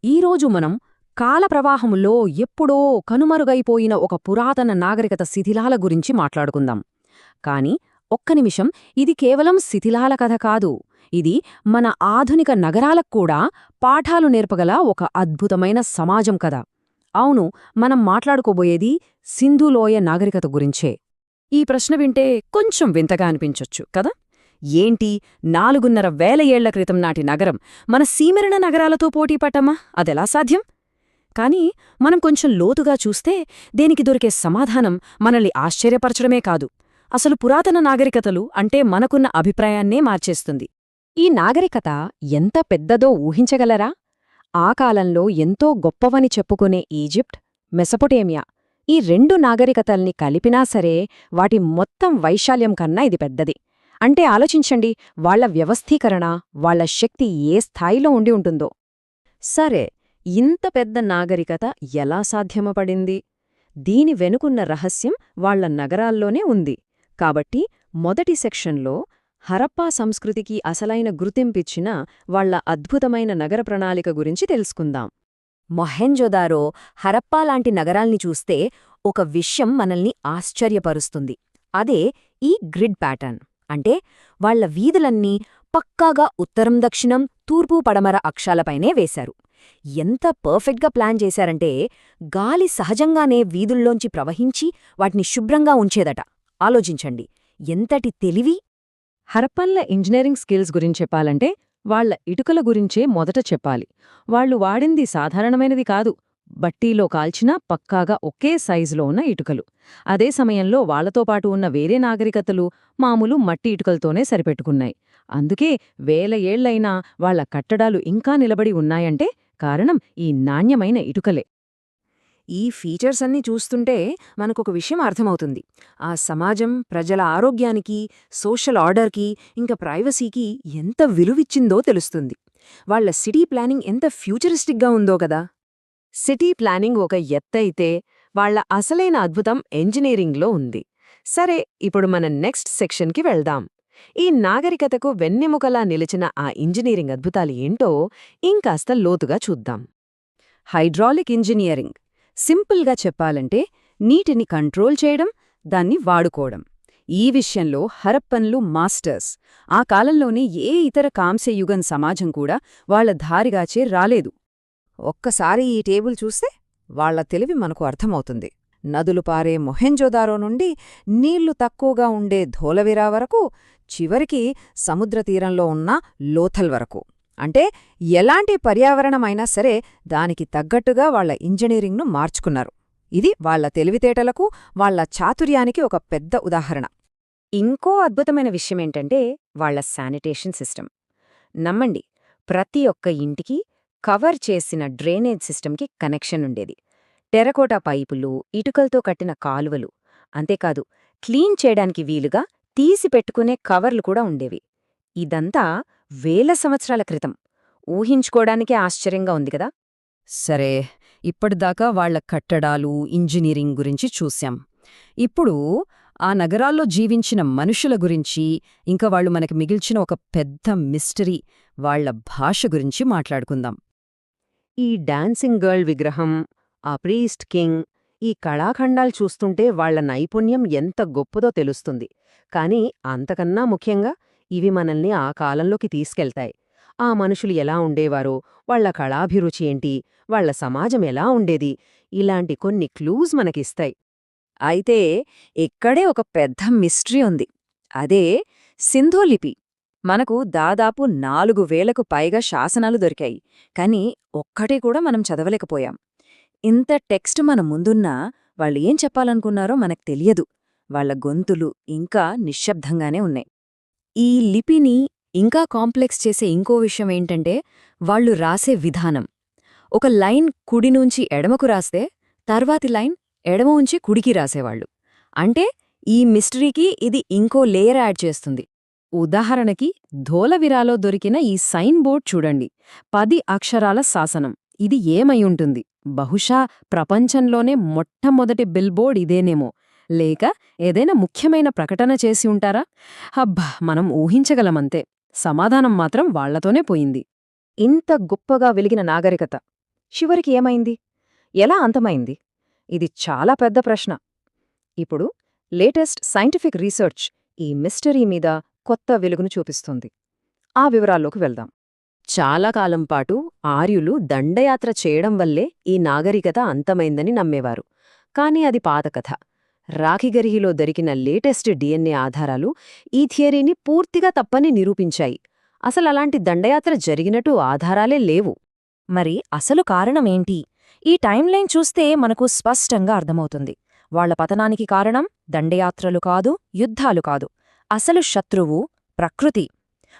ఈరోజు మనం కాలప్రవాహంలో ఎప్పుడో కనుమరుగైపోయిన ఒక పురాతన నాగరికత శిథిలాల గురించి మాట్లాడుకుందాం. కాని ఒక్క నిమిషం, ఇది కేవలం శిథిలాల కథ కాదు. ఇది మన ఆధునిక నగరాలక్కూడా పాఠాలు నేర్పగల ఒక అద్భుతమైన సమాజం కథ. అవును, మనం మాట్లాడుకోబోయేది సింధులోయ నాగరికత గురించే. ఈ ప్రశ్న వింటే కొంచెం వింతగా అనిపించొచ్చు కదా. ఏంటి, 4,500 ఏళ్ల క్రితం నాటి నగరం మన సీమెరణ నగరాలతో పోటీపట్టమా? అదెలా సాధ్యం? కాని మనం కొంచెం లోతుగా చూస్తే దేనికి దొరికే సమాధానం మనల్ని ఆశ్చర్యపరచడమే కాదు, అసలు పురాతన నాగరికతలు అంటే మనకున్న అభిప్రాయాన్నే మార్చేస్తుంది. ఈ నాగరికత ఎంత పెద్దదో ఊహించగలరా? ఆ కాలంలో ఎంతో గొప్పవని చెప్పుకునే ఈజిప్ట్, మెసొపొటేమియా, ఈ 2 నాగరికతల్ని కలిపినా సరే వాటి మొత్తం వైశాల్యం కన్నా ఇది పెద్దది. అంటే ఆలోచించండి, వాళ్ల వ్యవస్థీకరణ, వాళ్ల శక్తి ఏ స్థాయిలో ఉండి ఉంటుందో. సరే, ఇంత పెద్ద నాగరికత ఎలా సాధ్యమపడింది? దీని వెనుకున్న రహస్యం వాళ్ల నగరాల్లోనే ఉంది. కాబట్టి మొదటి సెక్షన్లో హరప్పా సంస్కృతికి అసలైన గుర్తింపిచ్చిన వాళ్ల అద్భుతమైన నగర ప్రణాళిక గురించి తెలుసుకుందాం. మొహెంజోదారో, హరప్పా లాంటి నగరాల్ని చూస్తే ఒక విషయం మనల్ని ఆశ్చర్యపరుస్తుంది. అదే ఈ గ్రిడ్ ప్యాటర్న్. అంటే వాళ్ల వీధులన్నీ పక్కాగా ఉత్తరం దక్షిణం తూర్పు పడమర అక్షాలపైనే వేశారు. ఎంత పర్ఫెక్ట్గా ప్లాన్ చేశారంటే గాలి సహజంగానే వీధుల్లోంచి ప్రవహించి వాటిని శుభ్రంగా ఉంచేదట. ఆలోచించండి, ఎంతటి తెలివి! హరప్పన్ల ఇంజనీరింగ్ స్కిల్స్ గురించి చెప్పాలంటే వాళ్ల ఇటుకల గురించే మొదట చెప్పాలి. వాళ్లు వాడింది సాధారణమైనది కాదు, బట్టీలో కాల్చినా పక్కాగా ఒకే సైజులో ఉన్న ఇటుకలు. అదే సమయంలో వాళ్లతో పాటు ఉన్న వేరే నాగరికతలు మామూలు మట్టి ఇటుకలతోనే సరిపెట్టుకున్నాయి. అందుకే 1000 ఏళ్లైనా వాళ్ల కట్టడాలు ఇంకా నిలబడి ఉన్నాయంటే కారణం ఈ నాణ్యమైన ఇటుకలే. ఈ ఫీచర్స్ అన్నీ చూస్తుంటే మనకొక విషయం అర్థమవుతుంది. ఆ సమాజం ప్రజల ఆరోగ్యానికి, సోషల్ ఆర్డర్కి, ఇంకా ప్రైవసీకి ఎంత విలువిచ్చిందో తెలుస్తుంది. వాళ్ల సిటీ ప్లానింగ్ ఎంత ఫ్యూచరిస్టిక్గా ఉందో కదా. సిటీ ప్లానింగ్ ఒక ఎత్తైతే వాళ్ల అసలైన అద్భుతం ఇంజనీరింగ్లో ఉంది. సరే, ఇప్పుడు మన నెక్స్ట్ సెక్షన్కి వెళ్దాం. ఈ నాగరికతకు వెన్నెముకలా నిలిచిన ఆ ఇంజనీరింగ్ అద్భుతాలు ఏంటో ఇంకాస్త లోతుగా చూద్దాం. Hydraulic engineering. సింపుల్గా చెప్పాలంటే నీటిని కంట్రోల్ చేయడం, దాన్ని వాడుకోవడం. ఈ విషయంలో హరప్పన్లు మాస్టర్స్. ఆ కాలంలోనే ఏ ఇతర కాంస్యయుగం సమాజం కూడా వాళ్ల ధారిగాచే రాలేదు. ఒక్కసారి ఈ టేబుల్ చూస్తే వాళ్ల తెలివి మనకు అర్థమవుతుంది. నదులు పారే మొహెంజోదారో నుండి నీళ్లు తక్కువగా ఉండే ధోలవిరా వరకు, చివరికి సముద్రతీరంలో ఉన్న లోథల్ వరకు. అంటే ఎలాంటి పర్యావరణమైనా సరే దానికి తగ్గట్టుగా వాళ్ల ఇంజనీరింగ్ను మార్చుకున్నారు. ఇది వాళ్ల తెలివితేటలకు, వాళ్ల చాతుర్యానికి ఒక పెద్ద ఉదాహరణ. ఇంకో అద్భుతమైన విషయమేంటంటే వాళ్ల శానిటేషన్ సిస్టమ్. నమ్మండి, ప్రతి ఒక్క ఇంటికి కవర్ చేసిన డ్రైనేజ్ సిస్టమ్కి కనెక్షన్ ఉండేది. టెరకోటా పైపులు, ఇటుకలతో కట్టిన కాలువలు. అంతేకాదు, క్లీన్ చేయడానికి వీలుగా తీసిపెట్టుకునే కవర్లు కూడా ఉండేవి. ఇదంతా 1000 సంవత్సరాల క్రితం. ఊహించుకోడానికే ఆశ్చర్యంగా ఉంది కదా. సరే, ఇప్పటిదాకా వాళ్ల కట్టడాలు, ఇంజనీరింగ్ గురించి చూశాం. ఇప్పుడు ఆ నగరాల్లో జీవించిన మనుషుల గురించి, ఇంకా వాళ్లు మనకి మిగిల్చిన ఒక పెద్ద మిస్టరీ, వాళ్ల భాష గురించి మాట్లాడుకుందాం. ఈ డాన్సింగ్ గర్ల్ విగ్రహం, ఆ ప్రీస్ట్ కింగ్, ఈ కళాఖండాలు చూస్తుంటే వాళ్ల నైపుణ్యం ఎంత గొప్పదో తెలుస్తుంది. కాని అంతకన్నా ముఖ్యంగా ఇవి మనల్ని ఆ కాలంలోకి తీసుకెళ్తాయి. ఆ మనుషులు ఎలా ఉండేవారో, వాళ్ల కళాభిరుచి ఏంటి, వాళ్ల సమాజం ఎలా ఉండేది, ఇలాంటి కొన్ని క్లూస్ మనకిస్తాయి. అయితే ఇక్కడే ఒక పెద్ద మిస్టరీ ఉంది. అదే సింధు లిపి. మనకు దాదాపు 4000కు పైగా శాసనాలు దొరికాయి, కాని ఒక్కటి కూడా మనం చదవలేకపోయాం. ఇంత టెక్స్ట్ మన ముందున్నా వాళ్ళు ఏం చెప్పాలనుకున్నారో మనకు తెలియదు. వాళ్ల గొంతులు ఇంకా నిశ్శబ్దంగానే ఉన్నాయి. ఈ లిపిని ఇంకా కాంప్లెక్స్ చేసే ఇంకో విషయం ఏంటంటే వాళ్లు రాసే విధానం. ఒక లైన్ కుడి నుంచి ఎడమకు రాస్తే తర్వాతి లైన్ ఎడమ ఉంచి కుడికి రాసేవాళ్లు. అంటే ఈ మిస్టరీకి ఇది ఇంకో లేయర్ యాడ్ చేస్తుంది. ఉదాహరణకి ధోలవిరాలో దొరికిన ఈ సైన్ బోర్డ్ చూడండి. 10 అక్షరాల శాసనం. ఇది ఏమయ్యుంటుంది? బహుశా ప్రపంచంలోనే మొట్టమొదటి బిల్బోర్డ్ ఇదేనేమో, లేక ఏదైనా ముఖ్యమైన ప్రకటన చేసి ఉంటారా? అబ్బా, మనం ఊహించగలమంతే. సమాధానం మాత్రం వాళ్లతోనే పోయింది. ఇంత గొప్పగా వెలిగిన నాగరికత చివరికి ఏమైంది? ఎలా అంతమైంది? ఇది చాలా పెద్ద ప్రశ్న. ఇప్పుడు లేటెస్ట్ సైంటిఫిక్ రీసెర్చ్ ఈ మిస్టరీ మీద కొత్త వెలుగును చూపిస్తుంది. ఆ వివరాల్లోకి వెళ్దాం. చాలా కాలం పాటు ఆర్యులు దండయాత్ర చేయడం వల్లే ఈ నాగరికత అంతమైందని నమ్మేవారు. కాని అది పాత కథ. రాఖిగర్హిలో దొరికిన లేటెస్ట్ డిఎన్ఏ ఆధారాలు ఈ థియరీని పూర్తిగా తప్పని నిరూపించాయి. అసలలాంటి దండయాత్ర జరిగినట్టు ఆధారాలే లేవు. మరి అసలు కారణమేంటి? ఈ టైంలైన్ చూస్తే మనకు స్పష్టంగా అర్థమవుతుంది. వాళ్ల పతనానికి కారణం దండయాత్రలు కాదు, యుద్ధాలు కాదు. అసలు శత్రువు ప్రకృతి.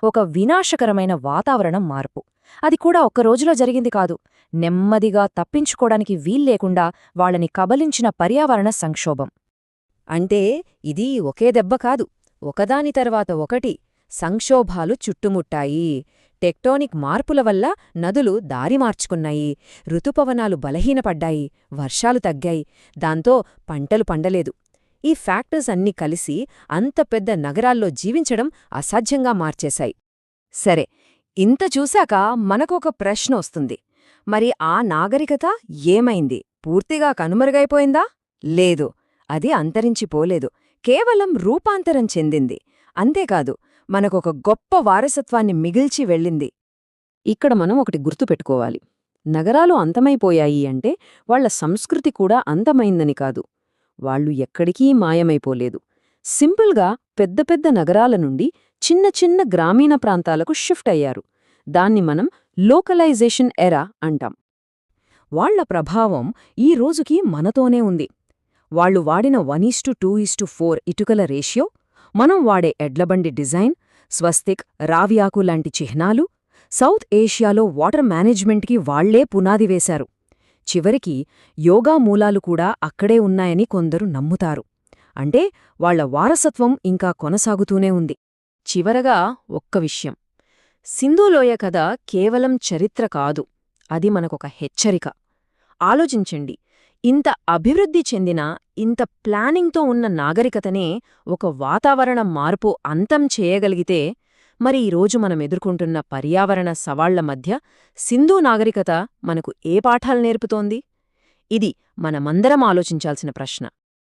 ఒక వినాశకరమైన వాతావరణం మార్పు. అది కూడా ఒక్కరోజులో జరిగింది కాదు. నెమ్మదిగా తప్పించుకోడానికి వీల్లేకుండా వాళ్ళని కబలించిన పర్యావరణ సంక్షోభం. అంటే ఇది ఒకే దెబ్బ కాదు, ఒకదాని తర్వాత ఒకటి సంక్షోభాలు చుట్టుముట్టాయి. టెక్టోనిక్ మార్పుల వల్ల నదులు దారి మార్చుకున్నాయి, ఋతుపవనాలు బలహీనపడ్డాయి, వర్షాలు తగ్గాయి, దాంతో పంటలు పండలేదు. ఈ ఫ్యాక్టర్స్ అన్నీ కలిసి అంత పెద్ద నగరాల్లో జీవించడం అసాధ్యంగా మార్చేశాయి. సరే, ఇంత చూశాక మనకొక ప్రశ్న వస్తుంది. మరి ఆ నాగరికత ఏమైంది? పూర్తిగా కనుమరుగైపోయిందా? లేదు, అది అంతరించిపోలేదు. కేవలం రూపాంతరం చెందింది. అంతేకాదు, మనకొక గొప్ప వారసత్వాన్ని మిగిల్చి వెళ్ళింది. ఇక్కడ మనం ఒకటి గుర్తుపెట్టుకోవాలి. నగరాలు అంతమైపోయాయి అంటే వాళ్ల సంస్కృతి కూడా అంతమైందని కాదు. వాళ్ళు ఎక్కడికీ మాయమైపోలేదు. సింపుల్గా పెద్ద పెద్ద నగరాల నుండి చిన్న చిన్న గ్రామీణ ప్రాంతాలకు షిఫ్ట్ అయ్యారు. దాన్ని మనం లోకలైజేషన్ ఎరా అంటాం. వాళ్ల ప్రభావం ఈ రోజుకి మనతోనే ఉంది. వాళ్లు వాడిన 1:2:4 ఇటుకల రేషియో, మనం వాడే ఎడ్లబండి డిజైన్, స్వస్తిక్, రావియాకు లాంటి చిహ్నాలు, సౌత్ ఏషియాలో వాటర్ మేనేజ్మెంట్కి వాళ్లే పునాది వేశారు. చివరికి యోగా మూలాలు కూడా అక్కడే ఉన్నాయని కొందరు నమ్ముతారు. అంటే వాళ్ల వారసత్వం ఇంకా కొనసాగుతూనే ఉంది. చివరగా ఒక్క విషయం. సింధులోయ కథ కేవలం చరిత్ర కాదు, అది మనకొక హెచ్చరిక. ఆలోచించండి, ఇంత అభివృద్ధి చెందిన, ఇంత ప్లానింగ్తో ఉన్న నాగరికతనే ఒక వాతావరణ మార్పు అంతం చేయగలిగితే, మరి ఈరోజు మనం ఎదుర్కొంటున్న పర్యావరణ సవాళ్ల మధ్య సింధు నాగరికత మనకు ఏ పాఠాలు నేర్పుతోంది? ఇది మనమందరం ఆలోచించాల్సిన ప్రశ్న.